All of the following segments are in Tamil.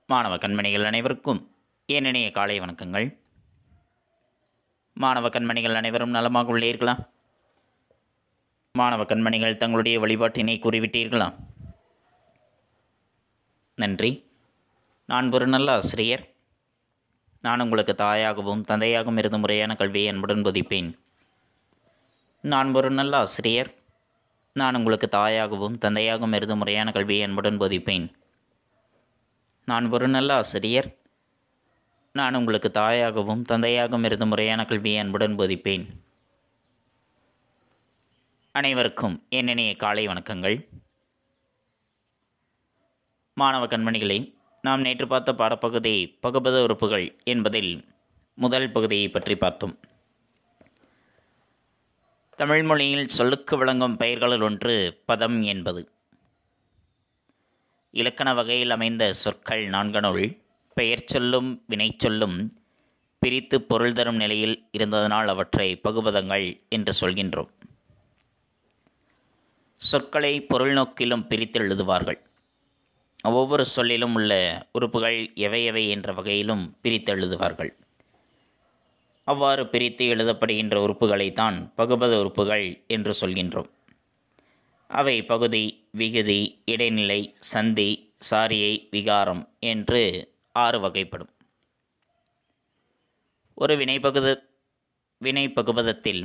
மாணவ கண்மணிகள் அனைவருக்கும் என் இனிய காலை வணக்கங்கள். மாணவ கண்மணிகள் அனைவரும் நலமாக உள்ளீர்களா? மாணவ கண்மணிகள் தங்களுடைய வழிபாட்டினை கூறிவிட்டீர்களா? நன்றி. நான் ஒரு நல்ல ஆசிரியர். நான் உங்களுக்கு தாயாகவும் தந்தையாகவும் இருந்து முறையான கல்வியை அன்புடன் போதிப்பேன். நான் ஒரு நல்ல ஆசிரியர். நான் உங்களுக்கு தாயாகவும் தந்தையாகவும் இருந்து முறையான கல்வியை அன்புடன் போதிப்பேன். நான் ஒரு நல்ல ஆசிரியர். நான் உங்களுக்கு தாயாகவும் தந்தையாகவும் இருந்து முறையான கல்வியை அன்புடன் போதிப்பேன். அனைவருக்கும் என் இனிய காலை வணக்கங்கள். மாணவ கண்மணிகளே, நாம் நேற்று பார்த்த பாடப்பகுதி பகுபத உறுப்புகள் என்பதில் முதல் பகுதியை பற்றி பார்த்தோம். தமிழ் மொழியில் சொல்லுக்கு விளங்கும் பெயர்களில் ஒன்று பதம் என்பது. இலக்கண வகையில் அமைந்த சொற்கள் நான்கனுள் பெயர் சொல்லும் வினை சொல்லும் பிரித்து பொருள் தரும் நிலையில் இருந்ததனால் அவற்றை பகுபதங்கள் என்று சொல்கின்றோம். சொற்களை பொருள் நோக்கிலும் பிரித்து எழுதுவார்கள். ஒவ்வொரு சொல்லிலும் உள்ள உறுப்புகள் எவை எவை என்ற வகையிலும் பிரித்து எழுதுவார்கள். அவ்வாறு பிரித்து எழுதப்படுகின்ற உறுப்புகளை தான் பகுபத உறுப்புகள் என்று சொல்கின்றோம். அவை பகுதி, விகுதி, இடைநிலை, சந்தி, சாரியை, விகாரம் என்று 6 வகைப்படும். ஒரு வினை பகுபதத்தில்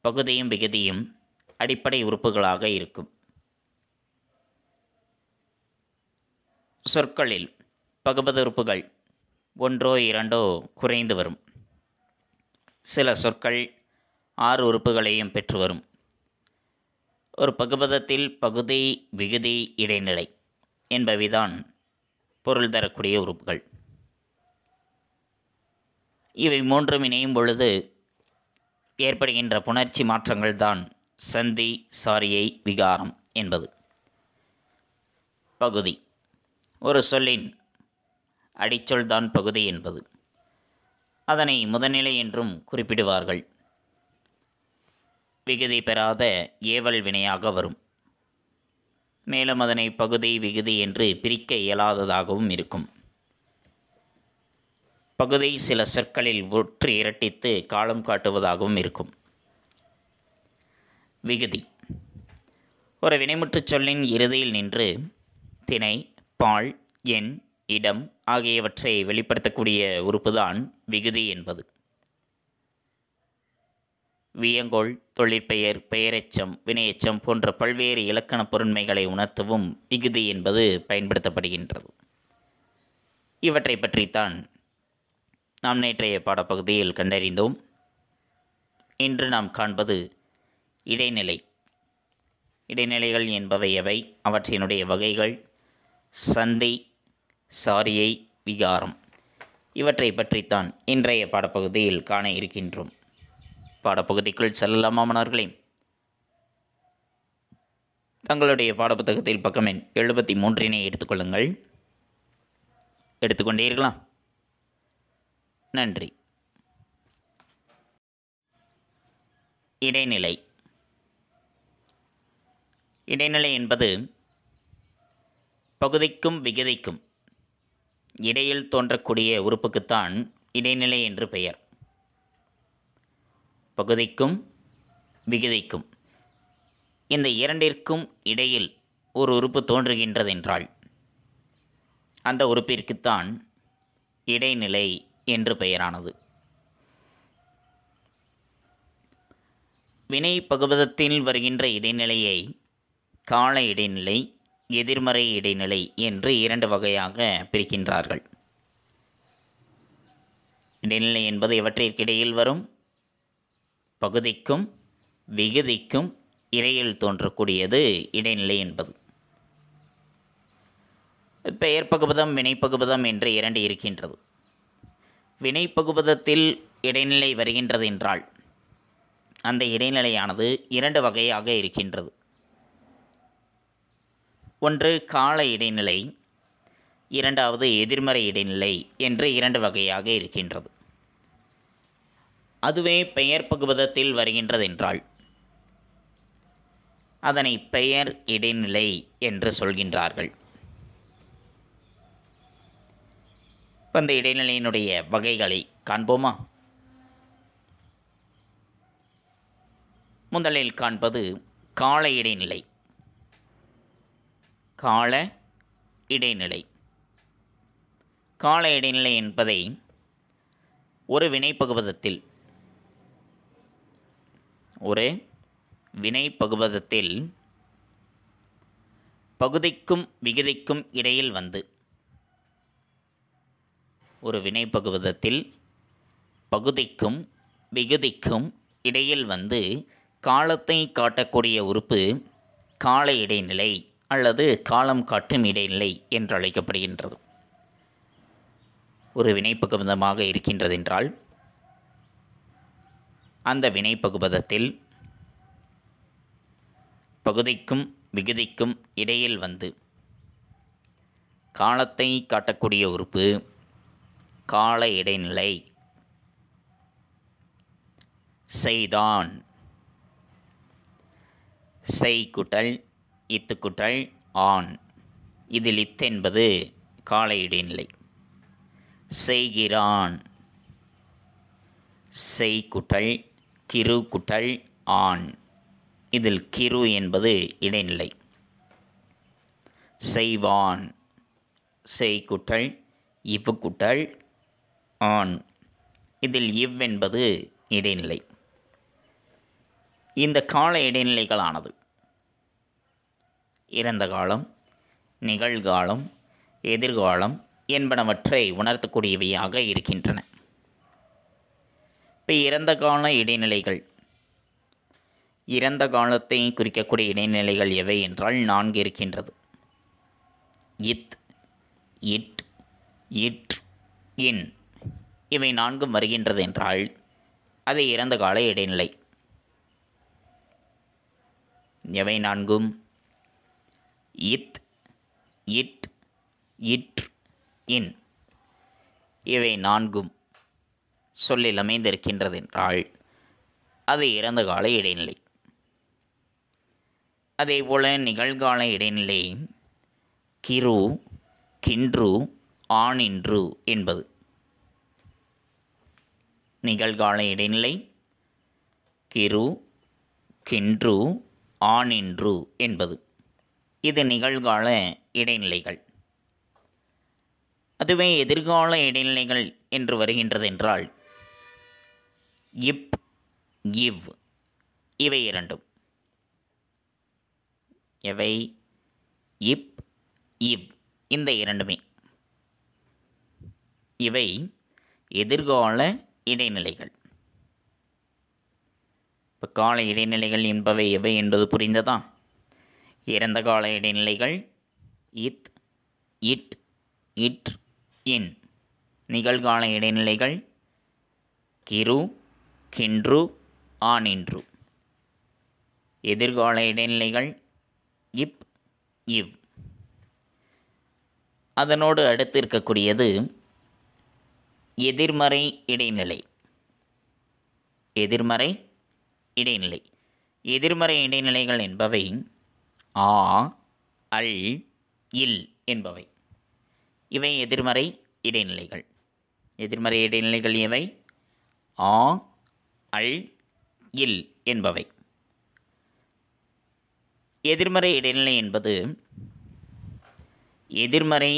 பகுதியும் விகுதியும் அடிப்படை உறுப்புகளாக இருக்கும். சொற்களில் பகுபத உறுப்புகள் ஒன்றோ இரண்டோ குறைந்து வரும். சில சொற்கள் 6 உறுப்புகளையும் பெற்று வரும். ஒரு பகுபதத்தில் பகுதி, விகுதி, இடைநிலை என்பவைதான் பொருள் தரக்கூடிய உறுப்புகள். இவை மூன்றும் இணையும் பொழுது ஏற்படுகின்ற புணர்ச்சி மாற்றங்கள் தான் சந்தி, சாரியை, விகாரம் என்பது. பகுதி ஒரு சொல்லின் அடிச்சொல்தான் பகுதி என்பது. அதனை முதல்நிலை என்றும் குறிப்பிடுவார்கள். விகுதி பெறாத ஏவல் வினையாக வரும். மேலும் அதனை பகுதி, விகுதி என்று பிரிக்க இயலாததாகவும் இருக்கும். பகுதி சில சொற்களில் ஒற்று இரட்டித்து காலம் காட்டுவதாகவும் இருக்கும். விகுதி ஒரு வினைமுற்றுச் சொல்லின் இறுதியில் நின்று திணை, பால், எண், இடம் ஆகியவற்றை வெளிப்படுத்தக்கூடிய உறுப்புதான் விகுதி என்பது. வியங்கோள், தொழிற்பெயர், பெயரெச்சம், வினையெச்சம் போன்ற பல்வேறு இலக்கண பொருண்மைகளை உணர்த்தவும் விகுதி என்பது பயன்படுத்தப்படுகின்றது. இவற்றை பற்றித்தான் நாம் நேற்றைய பாடப்பகுதியில் கண்டறிந்தோம். இன்று நாம் காண்பது இடைநிலை. இடைநிலைகள் என்பவை எவை, அவற்றினுடைய வகைகள், சந்தி, சாரியை, விகாரம் இவற்றை பற்றித்தான் இன்றைய பாடப்பகுதியில் காண இருக்கின்றோம். பாடப்பகுதிக்குள் செல்லலாமா மாணவர்களே? தங்களுடைய பாடப்புத்தகத்தில் பக்கம் எண் 73 எடுத்துக்கொள்ளுங்கள். எடுத்துக்கொண்டீர்களா? நன்றி. இடைநிலை. இடைநிலை என்பது பகுதிக்கும் விகுதிக்கும் இடையில் தோன்றக்கூடிய உறுப்புக்குத்தான் இடைநிலை என்று பெயர். பகுதிக்கும் விகுதிக்கும் இந்த இரண்டிற்கும் இடையில் ஒரு உறுப்பு தோன்றுகின்றதென்றால் அந்த உறுப்பிற்குத்தான் இடைநிலை என்று பெயரானது. வினை பகுபதத்தில் வருகின்ற இடைநிலையை கால இடைநிலை, எதிர்மறை இடைநிலை என்று 2 வகையாக பிரிக்கின்றார்கள். இடைநிலை என்பது எவற்றிற்கிடையில் வரும்? பகுதிக்கும் விகுதிக்கும் இடையில் தோன்றக்கூடியது இடைநிலை என்பது. பெயர் பகுபதம், வினைப்பகுபதம் என்று 2 இருக்கின்றது. வினைப்பகுபதத்தில் இடைநிலை வருகின்றது என்றால் அந்த இடைநிலையானது 2 வகையாக இருக்கின்றது. ஒன்று கால இடைநிலை, இரண்டாவது எதிர்மறை இடைநிலை என்று 2 வகையாக இருக்கின்றது. அதுவே பெயர் பகுபதத்தில் வருகின்றதென்றால் அதனை பெயர் இடைநிலை என்று சொல்கின்றார்கள். அந்த இடைநிலையினுடைய வகைகளை காண்போமா? முதலில் காண்பது கால இடைநிலை. கால இடைநிலை. கால இடைநிலை என்பதை ஒரு வினைப்பகுபதத்தில் பகுதிக்கும் விகுதிக்கும் இடையில் வந்து ஒரு வினைப்பகுபதத்தில் பகுதிக்கும் விகுதிக்கும் இடையில் வந்து காலத்தை காட்டக்கூடிய உறுப்பு கால இடைநிலை அல்லது காலம் காட்டும் இடைநிலை என்று அழைக்கப்படுகின்றது. ஒரு வினைப்பகுபதமாக இருக்கின்றதென்றால் அந்த வினைப்பகுபதத்தில் பகுதிக்கும் விகுதிக்கும் இடையில் வந்து காலத்தை காட்டக்கூடிய உறுப்பு கால இடைநிலை. செய்தான், செய் குட்டல் இத்து குட்டல் ஆன், இதில் இத் என்பது கால இடைநிலை. செய்கிறான், செய் குட்டல் கிரு குட்டல் ஆன், இதில் கிரு என்பது இடைநிலை. செய்வான், செய் குட்டல் இவ் குட்டல் ஆன், இதில் இவ் என்பது இடைநிலை. இந்த கால இடைநிலைகளானது இறந்த காலம், நிகழ்காலம், எதிர்காலம் என்பனவற்றை உணர்த்தக்கூடியவையாக இருக்கின்றன. இப்போ இறந்த கால இடைநிலைகள், இறந்த காலத்தை குறிக்கக்கூடிய இடைநிலைகள் எவை என்றால் 4 இருக்கின்றது. இத், இட், இட், இன், இவை 4 வருகின்றது என்றால் அது இறந்த கால இடைநிலை. எவை 4? இத், இட், இட், இன், இவை 4 சொல்லில் அமைந்திருக்கின்றது என்றால் அது இறந்த கால இடைநிலை. அதேபோல நிகழ்கால இடைநிலை கிரு, கின்று, ஆனின்று என்பது. நிகழ்கால இடைநிலை கிரு, கின்று, ஆனின்று என்பது. இது நிகழ்கால இடைநிலைகள். அதுவே எதிர்கால இடைநிலைகள் என்று வருகின்றது என்றால் இப், இவ், இவை 2. எவை? இப், இவ், இந்த 2மே இவை எதிர்கால இடைநிலைகள். இப்போ கால இடைநிலைகள் என்பவை எவை என்பது புரிந்ததா? இறந்த கால இடைநிலைகள் இத், இட், இட், இன். நிகழ்கால இடைநிலைகள் கிரு, கின்று, ஆனின்று. எதிர்கால இடைநிலைகள் இப், இவ். அதனோடு அடுத்து இருக்கக்கூடியது எதிர்மறை இடைநிலை. எதிர்மறை இடைநிலை. எதிர்மறை இடைநிலைகள் என்பவை ஆ, அல், இல் என்பவை. இவை எதிர்மறை இடைநிலைகள். எதிர்மறை இடைநிலைகள் எவை? ஆ, அல், இல் என்பவை. எதிர்மறை இடைநிலை என்பது எதிர்மறை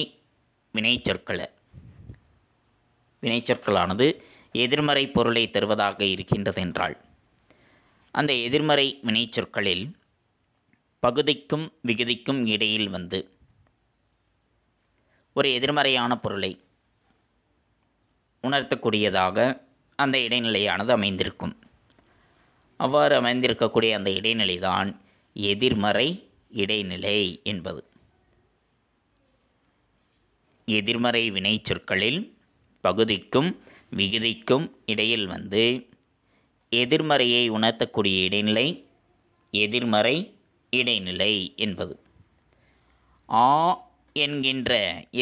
வினைச்சொற்களானது எதிர்மறை பொருளை தருவதாக இருக்கின்றது என்றால் அந்த எதிர்மறை வினைச்சொற்களில் பகுதிக்கும் விகுதிக்கும் இடையில் வந்து ஒரு எதிர்மறையான பொருளை உணர்த்தக்கூடியதாக அந்த இடைநிலையானது அமைந்திருக்கும். அவ்வாறு அமைந்திருக்கக்கூடிய அந்த இடைநிலை தான் எதிர்மறை இடைநிலை என்பது. எதிர்மறை வினைச்சொற்களில் பகுதிக்கும் விகுதிக்கும் இடையில் வந்து எதிர்மறையை உணர்த்தக்கூடிய இடைநிலை எதிர்மறை இடைநிலை என்பது. ஆ என்கின்ற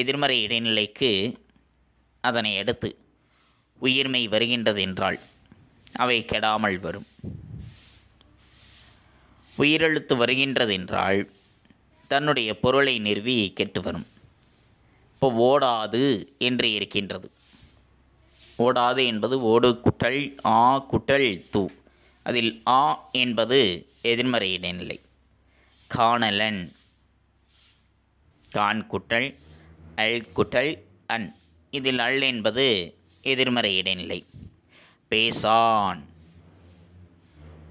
எதிர்மறை இடைநிலைக்கு அதனை அடுத்து உயிர்மை வருகின்றது என்றால் அவை கெடாமல் வரும். உயிரெழுத்து வருகின்றது என்றால் தன்னுடைய பொருளை நிறுவி கெட்டு வரும். இப்போ ஓடாது என்று இருக்கின்றது. ஓடாது என்பது ஓடு குட்டல் ஆ குட்டல் து. அதில் ஆ என்பது எதிர்மறை இடைநிலை. காணலன் கான் குட்டல் அல் குட்டல் அன். இதில் அல் என்பது எதிர்மறை இடைநிலை. பேசான்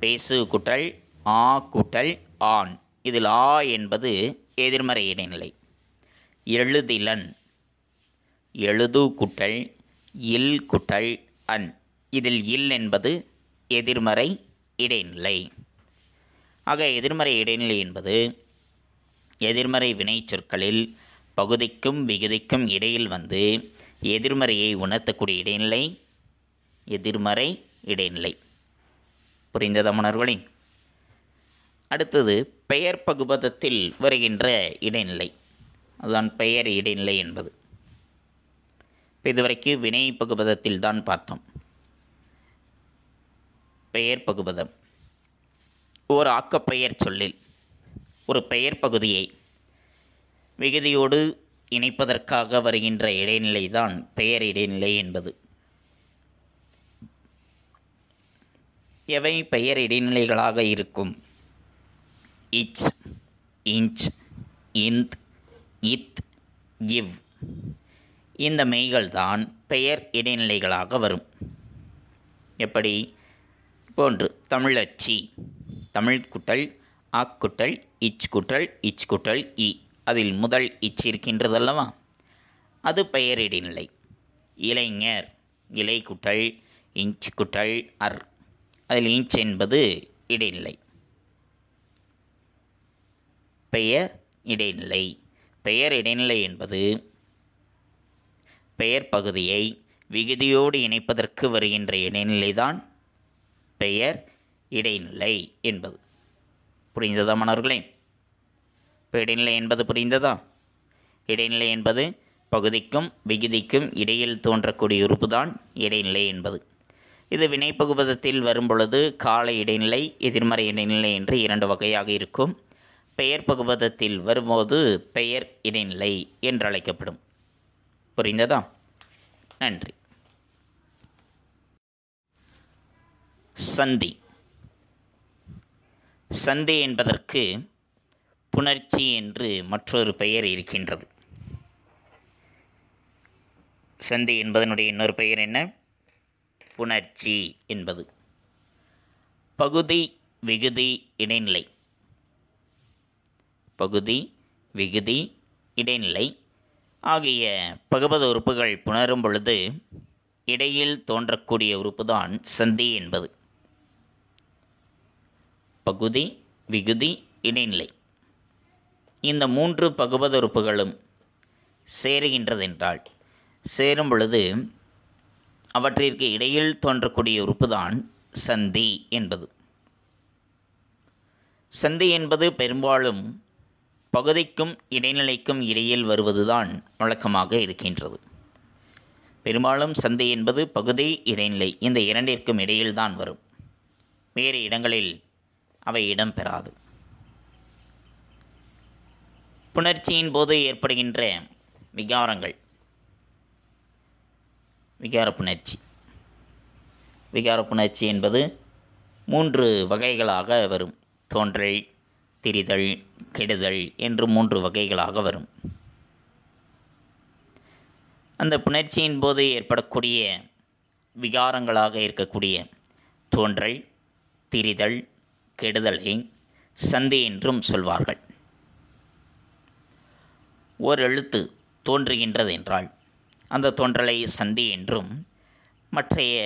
பேசு குட்டல் ஆ குட்டல் ஆன். இதில் ஆ என்பது எதிர்மறை இடைநிலை. எழுதிலன் எழுது குட்டல் இல் குட்டல் அன். இதில் இல் என்பது எதிர்மறை இடைநிலை. ஆக எதிர்மறை இடைநிலை என்பது எதிர்மறை வினைச்சொற்களில் பகுதிக்கும் விகுதிக்கும் இடையில் வந்து எதிர்மறையை உணர்த்தக்கூடிய இடைநிலை எதிர்மறை இடைநிலை. புரிந்ததா மாணவர்களே? அடுத்தது பெயர் பகுபதத்தில் வருகின்ற இடைநிலை, அதுதான் பெயர் இடைநிலை என்பது. இப்போ இதுவரைக்கும் வினை பகுபதத்தில் தான் பார்த்தோம். பெயர் பகுபதம் ஓர் ஆக்கப்பெயர் சொல்லில் ஒரு பெயர் பகுதியை விகுதியோடு இணைப்பதற்காக வருகின்ற இடைநிலை தான் பெயர் இடைநிலை என்பது. எவை பெயர் இடைநிலைகளாக இருக்கும்? இச், இன்ச், இந்த், இத், இவ். இந்த மெய்கள் தான் பெயர் இடைநிலைகளாக வரும். எப்படி? போன்று தமிழச்சி, தமிழ் குட்டல் ஆக்குட்டல் இச் குட்டல் இச் குட்டல் இ. அதில் முதல் இச் இருக்கின்றதல்லவா, அது பெயர் இடைநிலை. இளைஞர், இலை குட்டல் இஞ்ச் குட்டல் அர். அதில் இன்ச் என்பது இடைநிலை. பெயர் இடைநிலை. பெயர் இடைநிலை என்பது பெயர் பகுதியை விகுதியோடு இணைப்பதற்கு வருகின்ற இடைநிலைதான் பெயர் இடைநிலை என்பது. புரிந்ததா மாணவர்களே? இப்போ இடைநிலை என்பது புரிந்ததா? இடைநிலை என்பது பகுதிக்கும் விகுதிக்கும் இடையில் தோன்றக்கூடிய உறுப்பு தான் இடைநிலை என்பது. இது வினைப்பகுபதத்தில் வரும்பொழுது கால இடைநிலை, எதிர்மறை இடைநிலை என்று இரண்டு வகையாக இருக்கும். பெயர் பகுபதத்தில் வரும்போது பெயர் இடைநிலை என்று அழைக்கப்படும். புரிந்ததா? நன்றி. சந்தி. சந்தி என்பதற்கு புணர்ச்சி என்று மற்றொரு பெயர் இருக்கின்றது. சந்தி என்பதனுடைய இன்னொரு பெயர் என்ன? புணர்ச்சி என்பது. பகுதி விகுதி இடைநிலை. பகுதி விகுதி இடைநிலை ஆகிய பகுபத உறுப்புகள் புணரும் பொழுது இடையில் தோன்றக்கூடிய உறுப்புதான் சந்தி என்பது. பகுதி விகுதி இடைநிலை இந்த மூன்று பகுபத உறுப்புகளும் சேருகின்றதென்றால், சேரும் பொழுது அவற்றிற்கு இடையில் தோன்றக்கூடிய உறுப்புதான் சந்தி என்பது. சந்தி என்பது பெரும்பாலும் பகுதிக்கும் இடைநிலைக்கும் இடையில் வருவதுதான் வழக்கமாக இருக்கின்றது. பெரும்பாலும் சந்தி என்பது பகுதி இடைநிலை இந்த இரண்டிற்கும் இடையில்தான் வரும். வேறு இடங்களில் அவை இடம்பெறாது. புணர்ச்சியின் போது ஏற்படுகின்ற விகாரங்கள். விகார புணர்ச்சி. விகார புணர்ச்சி என்பது மூன்று வகைகளாக வரும். தோன்றல், திரிதல், கெடுதல் என்று மூன்று வகைகளாக வரும். அந்த புணர்ச்சியின் போது ஏற்படக்கூடிய விகாரங்களாக இருக்கக்கூடிய தோன்றல், திரிதல், கெடுதலை சந்தி என்றும் சொல்வார்கள். ஓர் எழுத்து தோன்றுகின்றது என்றால் அந்த தோன்றலை சந்தி என்றும், மற்றைய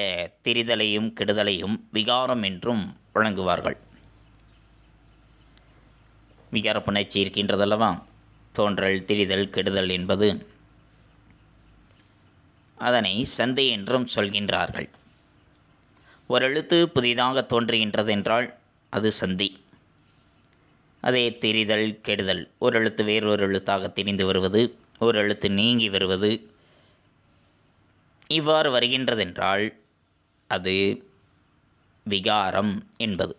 திரிதலையும் கெடுதலையும் விகாரம் என்றும் வழங்குவார்கள். விகார புணர்ச்சி இருக்கின்றதல்லவா, தோன்றல், திரிதல், கெடுதல் என்பது, அதனை சந்தி என்றும் சொல்கின்றார்கள். ஒரு எழுத்து புதிதாக தோன்றுகின்றது என்றால் அது சந்தி. அதே திரிதல், கெடுதல், ஒரு எழுத்து வேறொரு எழுத்தாக திரிந்து வருவது, ஒரு எழுத்து நீங்கி வருவது, இவ்வாறு வருகின்றதென்றால் அது விகாரம் என்பது.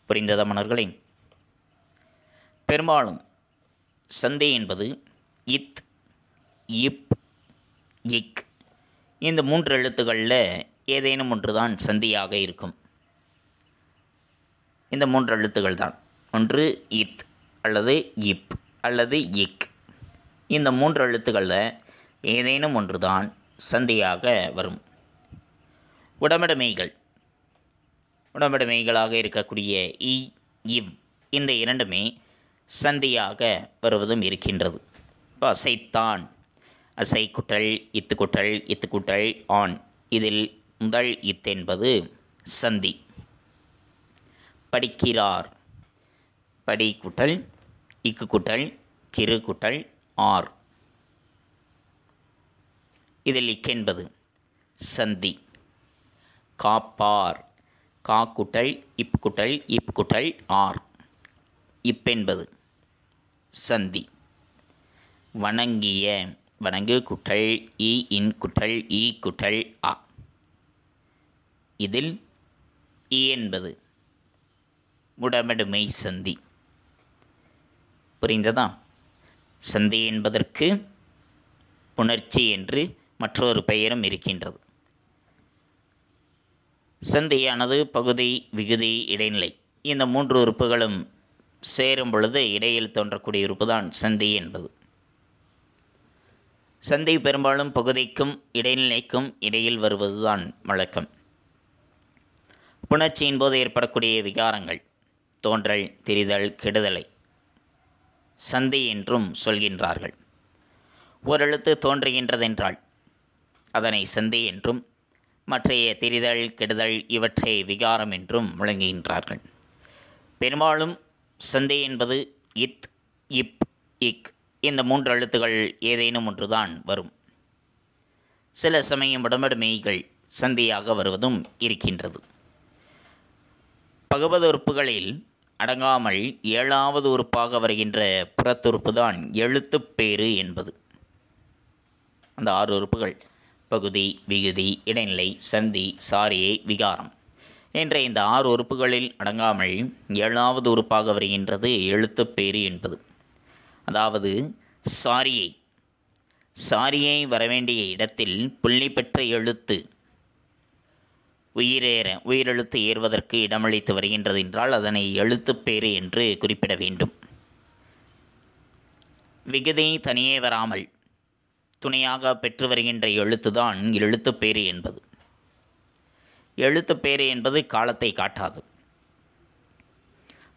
புரிந்ததா மாணவர்களே? பெரும்பாலும் சந்தி என்பது இத், இப், இக் இந்த 3 எழுத்துக்களில் ஏதேனும் ஒன்று தான் சந்தியாக இருக்கும். இந்த 3 எழுத்துக்கள் தான். ஒன்று இத் அல்லது இப் அல்லது இக். இந்த 3 எழுத்துக்களில் ஏதேனும் ஒன்று தான் சந்தியாக வரும். உடம்படமைகள் உடம்படமைகளாக இருக்கக்கூடிய இ, இவ் இந்த இரண்டுமே சந்தியாக வருவதும் இருக்கின்றது. இப்போ அசைத்தான், அசை குட்டல் இத்து குட்டல் இத்து குட்டல் ஆண், இதில் முதல் இத் என்பது சந்தி. படிக்கிறார், படி குட்டல் இக்கு குட்டல் கிரு குட்டல் ஆர், இதில் இக் என்பது சந்தி. காப்பார், கா குட்டல் இப் குட்டல் இப் குட்டல் ஆர், இப் என்பது சந்தி. வணங்கிய, வணங்கு குட்டல் இ இன் குட்டல் ஈ குட்டல் ஆ, இதில் இ என்பது உடம்படுமை சந்தி. புரிந்ததா? சந்தி என்பதற்கு புணர்ச்சி என்று மற்றொரு பெயரும் இருக்கின்றது. சந்தியானது பகுதி, விகுதி, இடைநிலை இந்த 3 உறுப்புகளும் சேரும் பொழுது இடையில் தோன்றக்கூடிய உறுப்பு தான் சந்தி என்பது. சந்தி பெரும்பாலும் பகுதிக்கும் இடைநிலைக்கும் இடையில் வருவதுதான் வழக்கம். புணர்ச்சியின் போது ஏற்படக்கூடிய விகாரங்கள், தோன்றல், திரிதல், கெடுதலை சந்தி என்றும் சொல்கின்றார்கள். ஓரெழுத்து தோன்றுகின்றதென்றால் அதனை சந்தி என்றும், மற்றைய திரிதல், கெடுதல் இவற்றை விகாரம் என்றும் முழங்குகின்றார்கள். பெரும்பாலும் சந்தி என்பது இத், இப், இக் இந்த 3 எழுத்துக்கள் ஏதேனும் ஒன்றுதான் வரும். சில சமயம் உடம்படுமைகள் சந்தியாக வருவதும் இருக்கின்றது. பகுபத உறுப்புகளில் அடங்காமல் 7வது உறுப்பாக வருகின்ற புறத்துறுப்பு தான் எழுத்துப்பேறு என்பது. அந்த 6 உறுப்புகள் பகுதி, விகுதி, இடைநிலை, சந்தி, சாரியை, விகாரம் என்ற இந்த 6 உறுப்புகளில் அடங்காமல் 7வது உறுப்பாக வருகின்றது எழுத்துப்பேறு என்பது. அதாவது சாரியை வரவேண்டிய இடத்தில் புள்ளி பெற்ற எழுத்து உயிரெழுத்து ஏறுவதற்கு இடமளித்து வருகின்றது என்றால் அதனை எழுத்துப்பேறு என்று குறிப்பிட வேண்டும். விகுதி தனியே வராமல் துணையாக பெற்று வருகின்ற எழுத்துதான் எழுத்துப்பேறு என்பது. எழுத்துப்பேறு என்பது காலத்தை காட்டாது.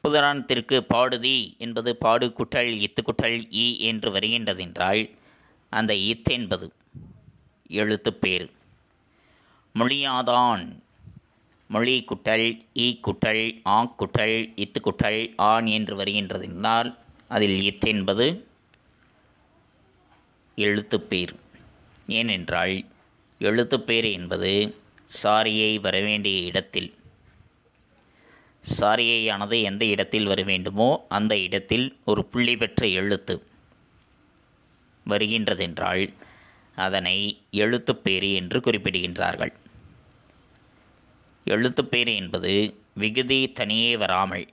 உதாரணத்திற்கு பாடுதி என்பது பாடு குட்டல் இத்து குட்டல் ஈ என்று வருகின்றதென்றால் அந்த இத் என்பது எழுத்துப்பேறு. மொழியாதான், மொழி குட்டல் ஈ குட்டல் ஆ குட்டல் இத்து குட்டல் ஆன் என்று வருகின்றதென்றால் அதில் இத் என்பது எழுத்துப்பேறு. ஏனென்றால் எழுத்துப்பேறு என்பது சாரியை வரவேண்டிய இடத்தில், சாரியையானது எந்த இடத்தில் வர வேண்டுமோ அந்த இடத்தில் ஒரு புள்ளி பெற்ற எழுத்து வருகின்றதென்றால் அதனை எழுத்துப்பேறு என்று குறிப்பிடுகின்றார்கள். எழுத்துப்பேறு என்பது விகுதி தனியே வராமல்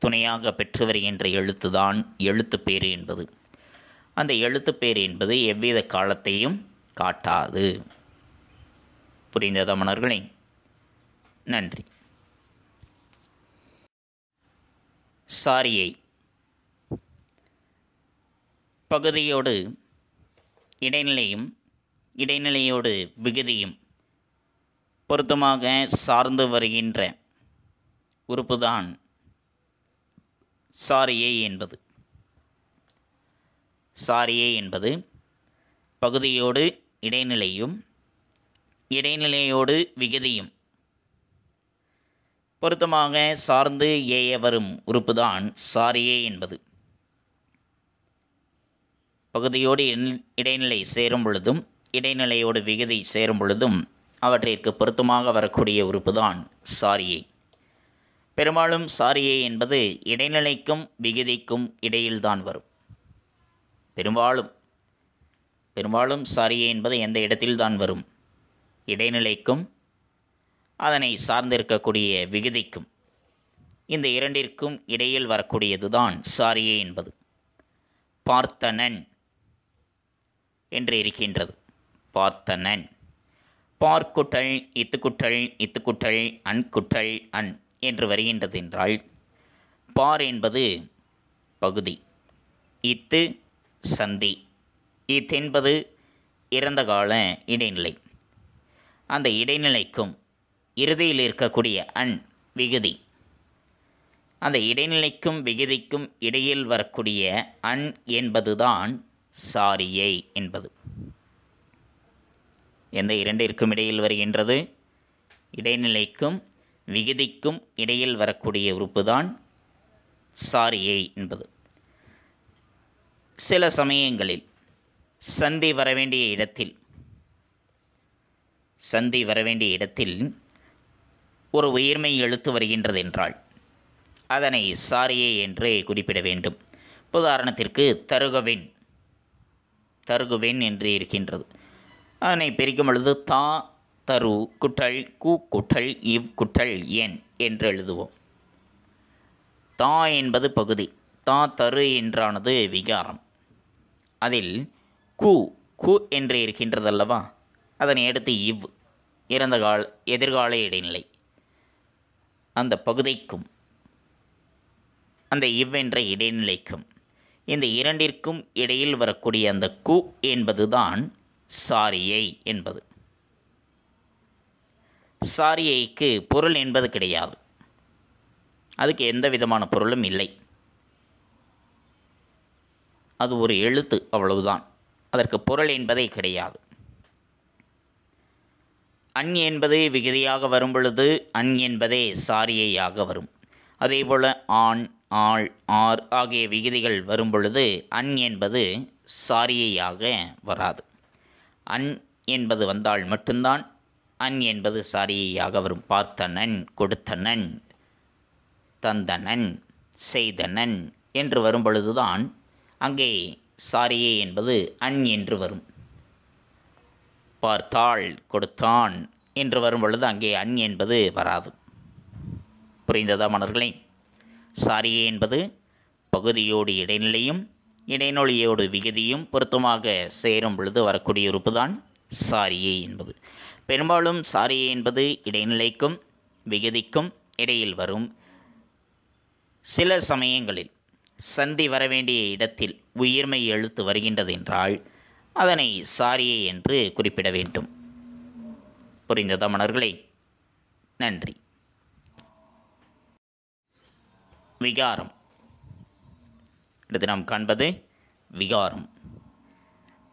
துணையாக பெற்று வருகின்ற எழுத்துதான் எழுத்துப்பேறு என்பது. அந்த எழுத்துப்பேறு என்பது எவ்வித காலத்தையும் காட்டாது. புரிந்ததா மாணவர்களே? நன்றி. சாரியை பகுதியோடு இடைநிலையும் இடைநிலையோடு விகுதியும் பொருத்தமாக சார்ந்து வருகின்ற உறுப்புதான் சாரியை என்பது. சாரியை என்பது பகுதியோடு இடைநிலையும் இடைநிலையோடு விகுதியும் பொருத்தமாக சார்ந்து ஏய வரும் உறுப்புதான் சாரியை என்பது. பகுதியோடு இடைநிலை சேரும் பொழுதும் இடைநிலையோடு விகுதி சேரும் பொழுதும் அவற்றிற்கு பொருத்தமாக வரக்கூடிய உறுப்புதான் சாரியை. பெரும்பாலும் சாரியை என்பது இடைநிலைக்கும் விகுதிக்கும் இடையில்தான் வரும். பெரும்பாலும் சாரியை என்பது எந்த இடத்தில்தான் வரும்? இடைநிலைக்கும் அதனை சார்ந்திருக்கக்கூடிய விகுதிக்கும், இந்த இரண்டிற்கும் இடையில் வரக்கூடியது தான் சாரியை என்பது. பார்த்தனன் என்று இருக்கின்றது. பார்த்தனன். பார்க்குட்டல் இத்துக்குட்டல் இத்துக்குட்டல் அன்குட்டல் அன் என்று வருகின்றது என்றால், பார் என்பது பகுதி, இத்து சந்தி, இத்தென்பது இறந்த கால இடைநிலை. அந்த இடைநிலைக்கும் இறுதியில் இருக்கக்கூடிய அன் விகுதி. அந்த இடைநிலைக்கும் விகுதிக்கும் இடையில் வரக்கூடிய அன் என்பதுதான் சாரியை என்பது. எந்த இரண்டிற்கும் இடையில் வருகின்றது? இடைநிலைக்கும் விகுதிக்கும் இடையில் வரக்கூடிய உறுப்பு தான் சாரியை என்பது. சில சமயங்களில் சந்தி வரவேண்டிய இடத்தில் ஒரு உயிர்மெய் எழுத்து வருகின்றது என்றால் அதனை சாரியை என்று குறிப்பிட வேண்டும். உதாரணத்திற்கு தருகுவென் என்று இருக்கின்றது. அதனை பிரிக்கும் பொழுது தா தரு குட்டல் கூ குட்டல் இவ் குட்டல் என் என்று எழுதுவோம். தா என்பது பகுதி, தா தரு என்றானது விகாரம். அதில் கு என்று இருக்கின்றதல்லவா, அதனை அடுத்து இவ் எதிர்கால இடைநிலை. அந்த பகுதிக்கும் அந்த இவ் என்ற இடைநிலைக்கும் இந்த இரண்டிற்கும் இடையில் வரக்கூடிய அந்த கு என்பதுதான் சாரியை என்பது. சாரியைக்கு பொருள் என்பது கிடையாது. அதுக்கு எந்த விதமான பொருளும் இல்லை. அது ஒரு எழுத்து, அவ்வளவுதான். அதற்கு பொருள் என்பதே கிடையாது. அன் என்பது விகுதியாக வரும் பொழுது அன் என்பதே சாரியையாக வரும். அதேபோல் ஆண், ஆள், ஆர் ஆகிய விகுதிகள் வரும் பொழுது அன் என்பது சாரியையாக வராது. அன் என்பது வந்தால் மட்டும்தான் அன் என்பது சாரியையாக வரும். பார்த்தனன், கொடுத்தனன், தந்தனன், செய்தனன் என்று வரும் பொழுதுதான் அங்கே சாரியை என்பது அன் என்று வரும். பார்த்தாள், கொடுத்தான் என்று வரும் பொழுது அங்கே அன் என்பது வராது. புரிந்ததா மாணவர்களே? சாரியை என்பது பகுதியோடு இடைநிலையும் இடைநொழியோடு விகுதியும் பொருத்தமாக சேரும் பொழுது வரக்கூடிய உறுப்பு தான் சாரியை என்பது. பெரும்பாலும் சாரியை என்பது இடைநிலைக்கும் விகுதிக்கும் இடையில் வரும். சில சமயங்களில் சந்தி வரவேண்டிய இடத்தில் உயிர்மெய் எழுத்து வருகின்றது என்றால் அதனை சாரியை என்று குறிப்பிட வேண்டும். புரிந்ததா மாணவர்களே? நன்றி. விகாரம். அடுத்து நாம் காண்பது விகாரம்.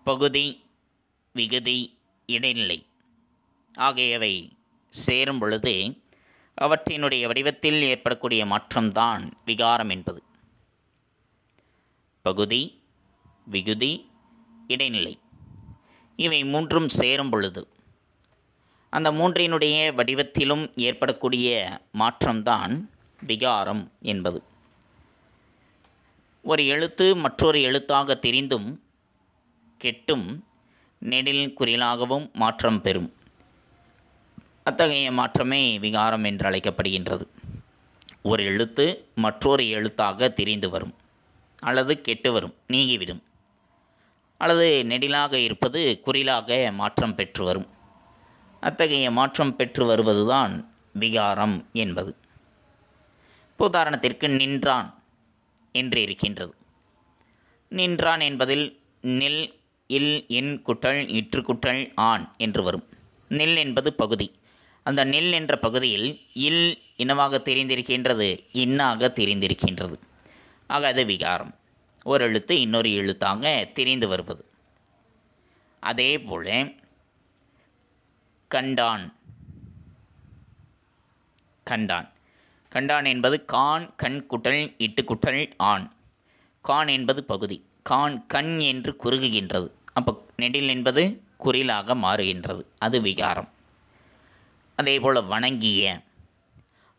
பகுதி, விகுதி, இடைநிலை ஆகியவை சேரும் பொழுது அவற்றினுடைய வடிவத்தில் ஏற்படக்கூடிய மாற்றம்தான் விகாரம் என்பது. பகுதி, விகுதி, இடைநிலை இவை மூன்றும் சேரும் பொழுது அந்த மூன்றினுடைய வடிவத்திலும் ஏற்படக்கூடிய மாற்றம்தான் விகாரம் என்பது. ஒரு எழுத்து மற்றொரு எழுத்தாக தெரிந்தும் கெட்டும் நெடில் குறிலாகவும் மாற்றம் பெறும். அத்தகைய மாற்றமே விகாரம் என்று அழைக்கப்படுகின்றது. ஒரு எழுத்து மற்றொரு எழுத்தாக தெரிந்து வரும், அல்லது கெட்டு வரும், நீங்கிவிடும், அல்லது நெடிலாக இருப்பது குறிலாக மாற்றம் பெற்று வரும். அத்தகைய மாற்றம் பெற்று வருவதுதான் விகாரம் என்பது. உதாரணத்திற்கு நின்றான் என்று இருக்கின்றது. நின்றான் என்பதில் நில், இல், இன் குட்டல் இற்று குட்டல் ஆண் என்று வரும். நில் என்பது பகுதி. அந்த நில் என்ற பகுதியில் இல் இனமாக தெரிந்திருக்கின்றது, இன்னாக தெரிந்திருக்கின்றது. ஆக அது விகாரம். ஒரு எழுத்து இன்னொரு எழுத்தாக தெரிந்து வருவது. அதே போல கண்டான். கண்டான் கண்டான் என்பது கான், கண் குட்டல் இட்டு குட்டல் ஆண். கான் என்பது பகுதி. கான் கண் என்று குறுகுகின்றது. அப்போ நெடில் என்பது குறிலாக மாறுகின்றது. அது விகாரம். அதே போல் வணங்கிய.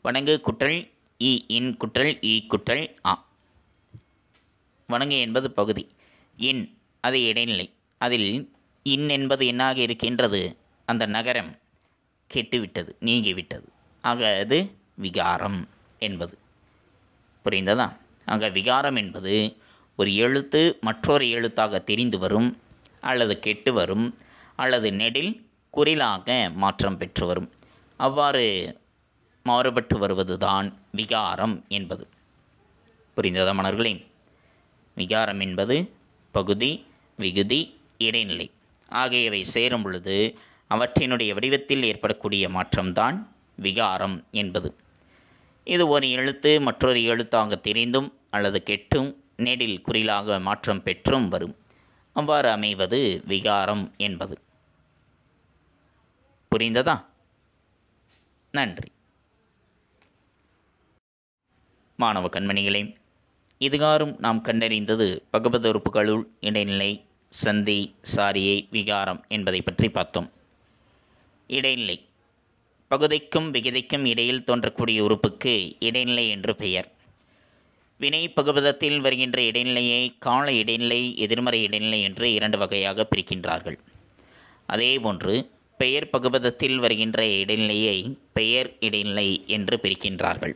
வணங்கு குட்டல் இ, இன் குட்டல் ஈ குட்டல் ஆ. வணங்கு என்பது பகுதி. இன் அது இடைநிலை. அதில் இன் என்பது என்னாக இருக்கின்றது? அந்த நகரம் கெட்டுவிட்டது, நீங்கிவிட்டது. ஆக அது விகாரம் என்பது. புரிந்ததா? ஆக விகாரம் என்பது ஒரு எழுத்து மற்றொரு எழுத்தாக தெரிந்து வரும். அல்லது கெட்டு வரும் அல்லது நெடில் குறிலாக மாற்றம் பெற்று வரும். அவ்வாறு மாறுபட்டு வருவதுதான் விகாரம் என்பது. புரிந்ததா மாணவர்களே? விகாரம் என்பது பகுதி, விகுதி, இடைநிலை ஆகியவை சேரும் பொழுது அவற்றினுடைய வடிவத்தில் ஏற்படக்கூடிய மாற்றம்தான் விகாரம் என்பது. இது ஒரு எழுத்து மற்றொரு எழுத்தாக தெரிந்தும் அல்லது கெட்டும் நெடில் குறிலாக மாற்றம் பெற்றும் வரும். அவ்வாறு அமைவது விகாரம் என்பது. புரிந்ததா? நன்றி. மாணவ கண்மணிகளே, இதுகாரும் நாம் கண்டறிந்தது பகுபத உறுப்புகளுள் இடைநிலை, சந்தி, சாரியை, விகாரம் என்பதை பற்றி பார்த்தோம். இடைநிலை பகுதிக்கும் விகுதிக்கும் இடையில் தோன்றக்கூடிய உறுப்புக்கு இடைநிலை என்று பெயர். வினை பகுபதத்தில் வருகின்ற இடைநிலையை கால இடைநிலை, எதிர்மறை இடைநிலை என்று 2 வகையாக பிரிக்கின்றார்கள். அதேபோன்று பெயர் பகுபதத்தில் வருகின்ற இடைநிலையை பெயர் இடைநிலை என்று பிரிக்கின்றார்கள்.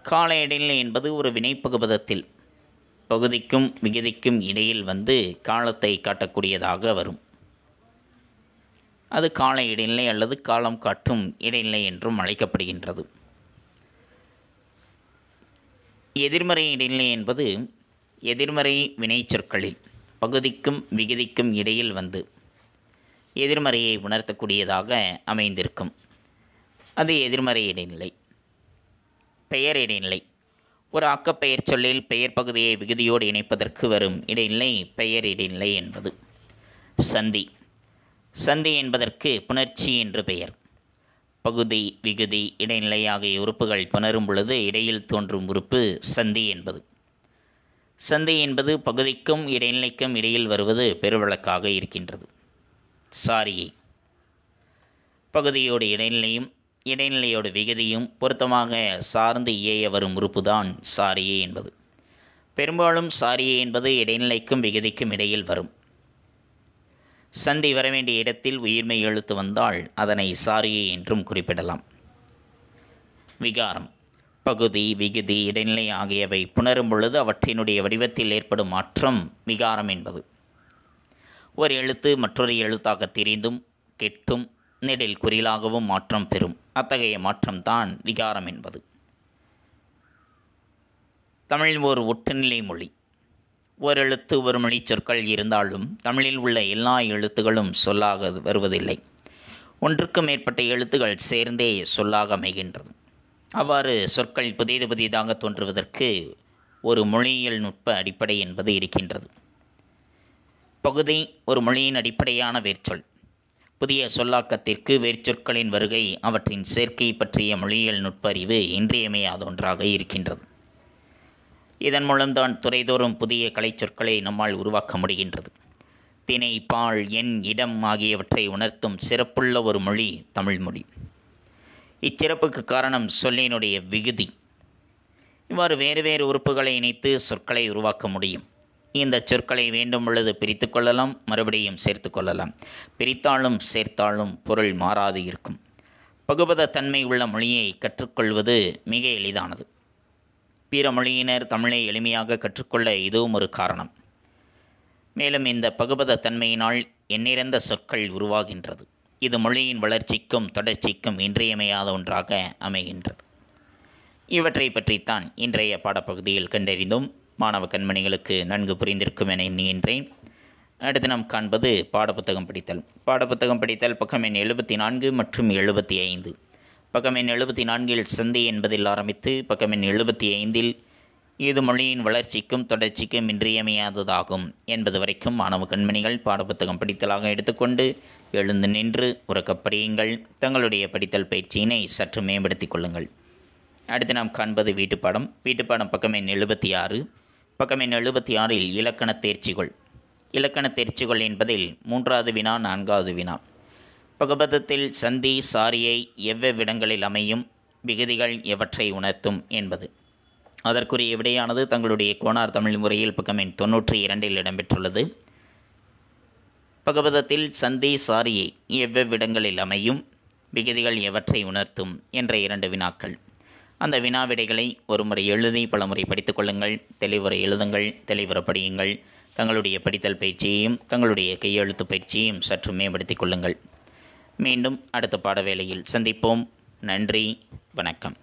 கால இடைநிலை என்பது ஒரு வினைப்பகுபதத்தில் பகுதிக்கும் விகுதிக்கும் இடையில் வந்து காலத்தை காட்டக்கூடியதாக வரும். அது கால இடைநிலை அல்லது காலம் காட்டும் இடைநிலை என்றும் அழைக்கப்படுகின்றது. எதிர்மறை இடைநிலை என்பது எதிர்மறை வினைச்சொற்களில் பகுதிக்கும் விகுதிக்கும் இடையில் வந்து எதிர்மறையை உணர்த்தக்கூடியதாக அமைந்திருக்கும். அது எதிர்மறை இடைநிலை. பெயர் இடைநிலை ஒரு ஆக்கப்பெயர் சொல்லில் பெயர் பகுதியை விகுதியோடு இணைப்பதற்கு வரும் இடைநிலை பெயர் இடைநிலை என்பது. சந்தி சந்தி என்பதற்கு புணர்ச்சி என்று பெயர். பகுதி, விகுதி, இடைநிலை ஆகிய உறுப்புகள் புணரும் பொழுது இடையில் தோன்றும் உறுப்பு சந்தி என்பது. சந்தி என்பது பகுதிக்கும் இடைநிலைக்கும் இடையில் வருவது பெருவழக்காக இருக்கின்றது. சாரியை பகுதியோடு இடைநிலையும் இடைநிலையோடு விகுதியும் பொருத்தமாக சார்ந்து இயைய வரும் உறுப்புதான் சாரியை என்பது. பெரும்பாலும் சாரியை என்பது இடைநிலைக்கும் விகுதிக்கும் இடையில் வரும். சந்தி வரவேண்டிய இடத்தில் உயிர்மெய் எழுத்து வந்தால் அதனை சாரியை என்றும் குறிப்பிடலாம். விகாரம் பகுதி, விகுதி, இடைநிலை ஆகியவை புணரும் பொழுது அவற்றினுடைய வடிவத்தில் ஏற்படும் மாற்றம் விகாரம் என்பது. ஒரு எழுத்து மற்றொரு எழுத்தாக தெரிந்தும் கெட்டும் நெடில் குறிலாகவும் மாற்றம் பெறும். அத்தகைய மாற்றம்தான் விகாரம் என்பது. தமிழ் ஒரு ஒட்டுநிலை மொழி. ஒரு எழுத்து ஒரு மொழி சொற்கள் இருந்தாலும் தமிழில் உள்ள எல்லா எழுத்துகளும் சொல்லாக வருவதில்லை. ஒன்றுக்கு மேற்பட்ட எழுத்துகள் சேர்ந்தே சொல்லாக அமைகின்றது. அவ்வாறு சொற்கள் புதிதாக தோன்றுவதற்கு ஒரு மொழியியல் நுட்ப அடிப்படை என்பது இருக்கின்றது. பகுதி ஒரு மொழியின் அடிப்படையான வேர்ச்சொல். புதிய சொல்லாக்கத்திற்கு வேர்ச்சொற்களின் வருகை, அவற்றின் சேர்க்கை பற்றிய மொழியியல் நுட்ப அறிவு இன்றியமையாத ஒன்றாக இருக்கின்றது. இதன் மூலம்தான் துறைதோறும் புதிய கலைச்சொற்களை நம்மால் உருவாக்க முடிகின்றது. திணை, பால், எண், இடம் ஆகியவற்றை உணர்த்தும் சிறப்புள்ள ஒரு மொழி தமிழ்மொழி. இச்சிறப்புக்கு காரணம் சொல்லினுடைய விகுதி. இவ்வாறு வேறு வேறு உறுப்புகளை இணைத்து சொற்களை உருவாக்க முடியும். இந்த சொற்களை வேண்டும் பொழுது பிரித்து கொள்ளலாம், மறுபடியும் சேர்த்து கொள்ளலாம். பிரித்தாலும் சேர்த்தாலும் பொருள் மாறாது இருக்கும். பகுபத தன்மை உள்ள மொழியை கற்றுக்கொள்வது மிக எளிதானது. பிற மொழியினர் தமிழை எளிமையாக கற்றுக்கொள்ள இதுவும் ஒரு காரணம். மேலும் இந்த பகுபத தன்மையினால் எண்ணிறந்த சொற்கள் உருவாகின்றது. இது மொழியின் வளர்ச்சிக்கும் தொடர்ச்சிக்கும் இன்றியமையாத ஒன்றாக அமைகின்றது. இவற்றை பற்றித்தான் இன்றைய பாடப்பகுதியில் கண்டறிந்தோம். மாணவ கண்மணிகளுக்கு நன்கு புரிந்திருக்கும் என எண்ணுகின்றேன். அடுத்து நாம் காண்பது பாடப்புத்தகம் படித்தல். பாடப்புத்தகம் படித்தல் பக்கம் எண் 74 மற்றும் 75. பக்கம் எண் 74 சந்தி என்பதில் ஆரம்பித்து பக்கம் எண் 75 இது மொழியின் வளர்ச்சிக்கும் தொடர்ச்சிக்கும் இன்றியமையாததாகும் என்பது வரைக்கும் மாணவ கண்மணிகள் பாடப்புத்தகம் படித்தலாக எடுத்துக்கொண்டு எழுந்து நின்று உறக்கப் படியுங்கள். தங்களுடைய படித்தல் பயிற்சியினை சற்று மேம்படுத்திக் கொள்ளுங்கள். அடுத்து நாம் காண்பது வீட்டுப்பாடம். வீட்டுப்பாடம் பக்கம் எண் 76. பக்கம் எண் 76 இலக்கண தேர்ச்சிகள். இலக்கண தேர்ச்சிகள் என்பதில் 3வது வினா 4வது வினா. பகுபதத்தில் சந்தி சாரியை எவ்வெவ்விடங்களில் அமையும், விகுதிகள் எவற்றை உணர்த்தும் என்பது. அதற்குரிய விடையானது தங்களுடைய கோனார் தமிழ் முறையில் பக்கம் எண் 92 இடம்பெற்றுள்ளது. பகுபதத்தில் சந்தி சாரியை எவ்வெவ்விடங்களில் அமையும், விகுதிகள் எவற்றை உணர்த்தும் என்ற 2 வினாக்கள். அந்த வினாவிடைகளை ஒரு முறை எழுதி பலமுறை படித்துக் கொள்ளுங்கள். தெளிவுரை எழுதுங்கள், தெளிவுற படியுங்கள். தங்களுடைய படித்தல் பயிற்சியையும் தங்களுடைய கையெழுத்து பயிற்சியையும் சற்று மேம்படுத்திக் கொள்ளுங்கள். மீண்டும் அடுத்த பாட வேளையில் சந்திப்போம். நன்றி, வணக்கம்.